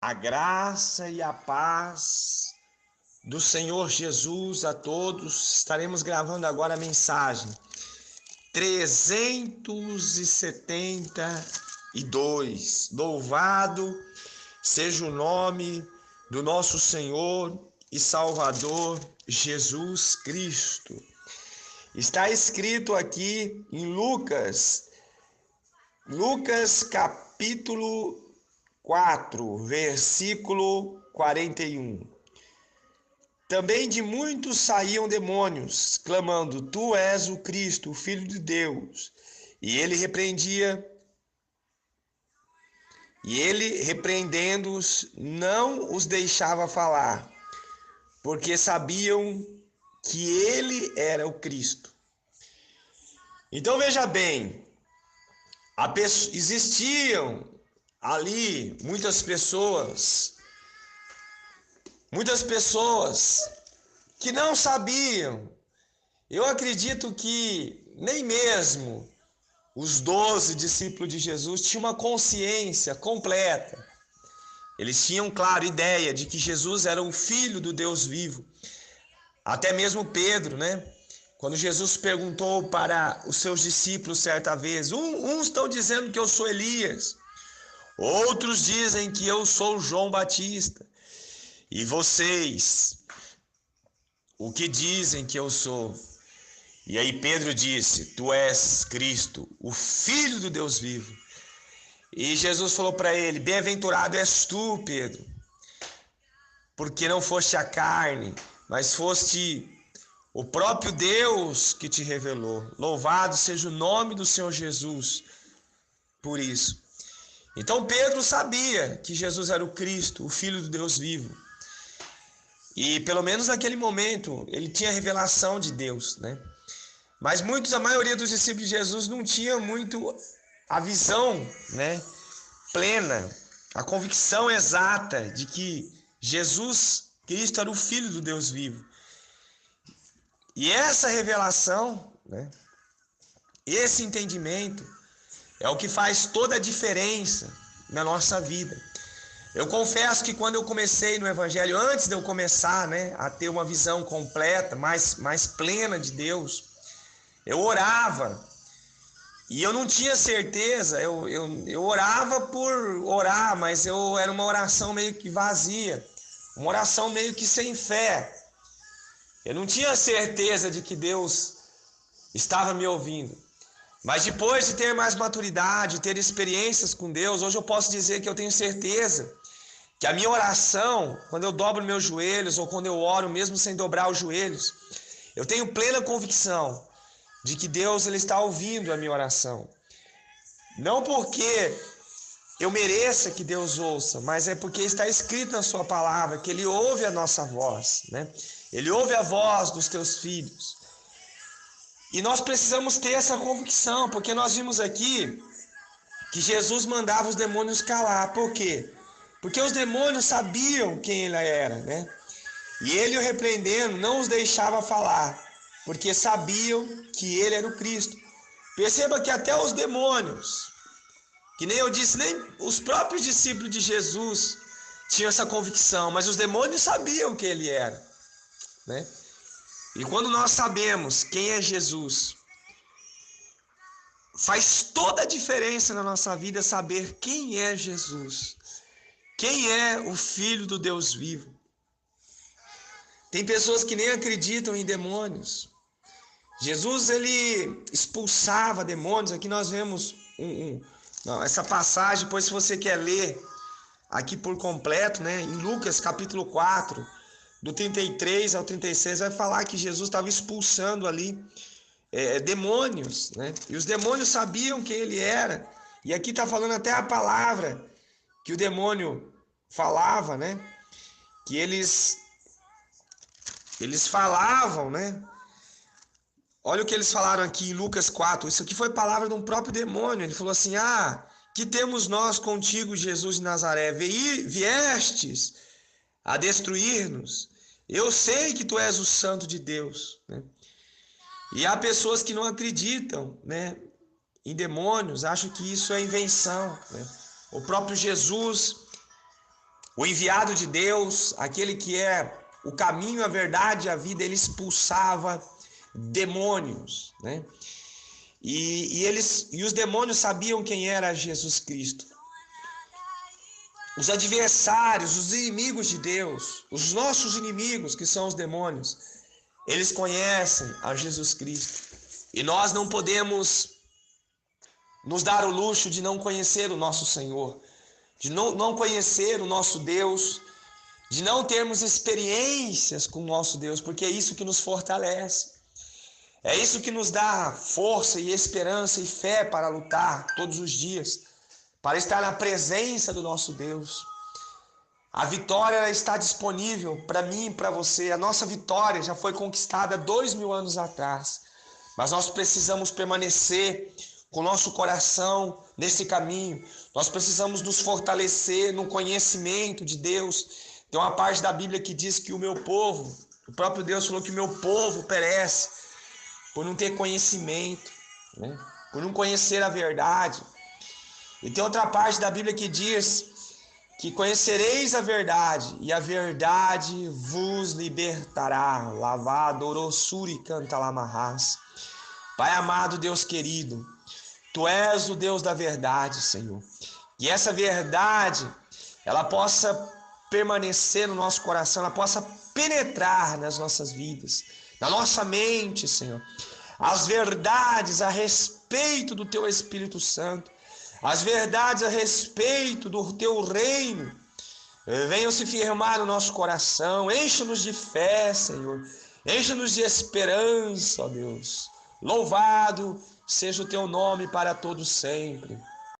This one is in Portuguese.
A graça e a paz do Senhor Jesus a todos. Estaremos gravando agora a mensagem 372. Louvado seja o nome do nosso Senhor e Salvador Jesus Cristo. Está escrito aqui em Lucas capítulo 4, versículo 41. Também de muitos saíam demônios, clamando: Tu és o Cristo, o Filho de Deus. E ele repreendendo-os, não os deixava falar, porque sabiam que ele era o Cristo. Então veja bem, existiam ali muitas pessoas que não sabiam. Eu acredito que nem mesmo os 12 discípulos de Jesus tinham uma consciência completa. Eles tinham, claro, ideia de que Jesus era o Filho do Deus vivo. Até mesmo Pedro, né? Quando Jesus perguntou para os seus discípulos certa vez: uns estão dizendo que eu sou Elias, outros dizem que eu sou João Batista. E vocês, o que dizem que eu sou? E aí Pedro disse: Tu és Cristo, o Filho do Deus vivo. E Jesus falou para ele: Bem-aventurado és tu, Pedro, porque não foste a carne, mas foste o próprio Deus que te revelou. Louvado seja o nome do Senhor Jesus por isso. Então Pedro sabia que Jesus era o Cristo, o Filho do Deus vivo. E pelo menos naquele momento ele tinha a revelação de Deus, né? Mas a maioria dos discípulos de Jesus não tinha muito a visão, né, plena, a convicção exata de que Jesus Cristo era o Filho do Deus vivo. E essa revelação, né, esse entendimento é o que faz toda a diferença na nossa vida. Eu confesso que quando eu comecei no Evangelho, antes de eu começar, né, a ter uma visão completa, mais plena de Deus, eu orava e eu não tinha certeza, eu orava por orar, mas era uma oração meio que vazia, uma oração meio que sem fé. Eu não tinha certeza de que Deus estava me ouvindo. Mas depois de ter mais maturidade, ter experiências com Deus, hoje eu posso dizer que eu tenho certeza que a minha oração, quando eu dobro meus joelhos ou quando eu oro mesmo sem dobrar os joelhos, eu tenho plena convicção de que Deus ele está ouvindo a minha oração. Não porque eu mereça que Deus ouça, mas é porque está escrito na sua palavra que ele ouve a nossa voz, né? Ele ouve a voz dos teus filhos. E nós precisamos ter essa convicção, porque nós vimos aqui que Jesus mandava os demônios calar. Por quê? Porque os demônios sabiam quem ele era, né? E ele, o repreendendo, não os deixava falar, porque sabiam que ele era o Cristo. Perceba que até os demônios, que nem eu disse, nem os próprios discípulos de Jesus tinham essa convicção, mas os demônios sabiam quem ele era, né? E quando nós sabemos quem é Jesus, faz toda a diferença na nossa vida saber quem é Jesus, quem é o Filho do Deus vivo. Tem pessoas que nem acreditam em demônios. Jesus, ele expulsava demônios. Aqui nós vemos essa passagem, pois se você quer ler aqui por completo, né, em Lucas capítulo 4, do 33 ao 36, vai falar que Jesus estava expulsando ali demônios, né? E os demônios sabiam quem ele era. E aqui está falando até a palavra que o demônio falava, né? Que eles falavam, né? Olha o que eles falaram aqui em Lucas 4. Isso aqui foi palavra de um próprio demônio. Ele falou assim: que temos nós contigo, Jesus de Nazaré? Viestes a destruir-nos? Eu sei que tu és o Santo de Deus, né? E há pessoas que não acreditam, né, em demônios, acham que isso é invenção, né? O próprio Jesus, O enviado de Deus, aquele que é o caminho, a verdade e a vida, ele expulsava demônios, né? E os demônios sabiam quem era Jesus Cristo. Os adversários, os inimigos de Deus, os nossos inimigos, que são os demônios, eles conhecem a Jesus Cristo. E nós não podemos nos dar o luxo de não conhecer o nosso Senhor, de não conhecer o nosso Deus, de não termos experiências com o nosso Deus, porque é isso que nos fortalece. É isso que nos dá força e esperança e fé para lutar todos os dias, para estar na presença do nosso Deus. A vitória está disponível para mim e para você. A nossa vitória já foi conquistada 2000 anos atrás, mas nós precisamos permanecer com o nosso coração nesse caminho. Nós precisamos nos fortalecer no conhecimento de Deus. Tem uma parte da Bíblia que diz que o meu povo, o próprio Deus falou que o meu povo perece por não ter conhecimento, né? Por não conhecer a verdade. E tem outra parte da Bíblia que diz que conhecereis a verdade, e a verdade vos libertará. Lavado, orossuri, canta lamarras. Pai amado, Deus querido, Tu és o Deus da verdade, Senhor. E essa verdade, ela possa permanecer no nosso coração, ela possa penetrar nas nossas vidas, na nossa mente, Senhor. As verdades a respeito do Teu Espírito Santo, as verdades a respeito do Teu reino, venham se firmar no nosso coração. Enche-nos de fé, Senhor. Enche-nos de esperança, ó Deus. Louvado seja o Teu nome para todos sempre.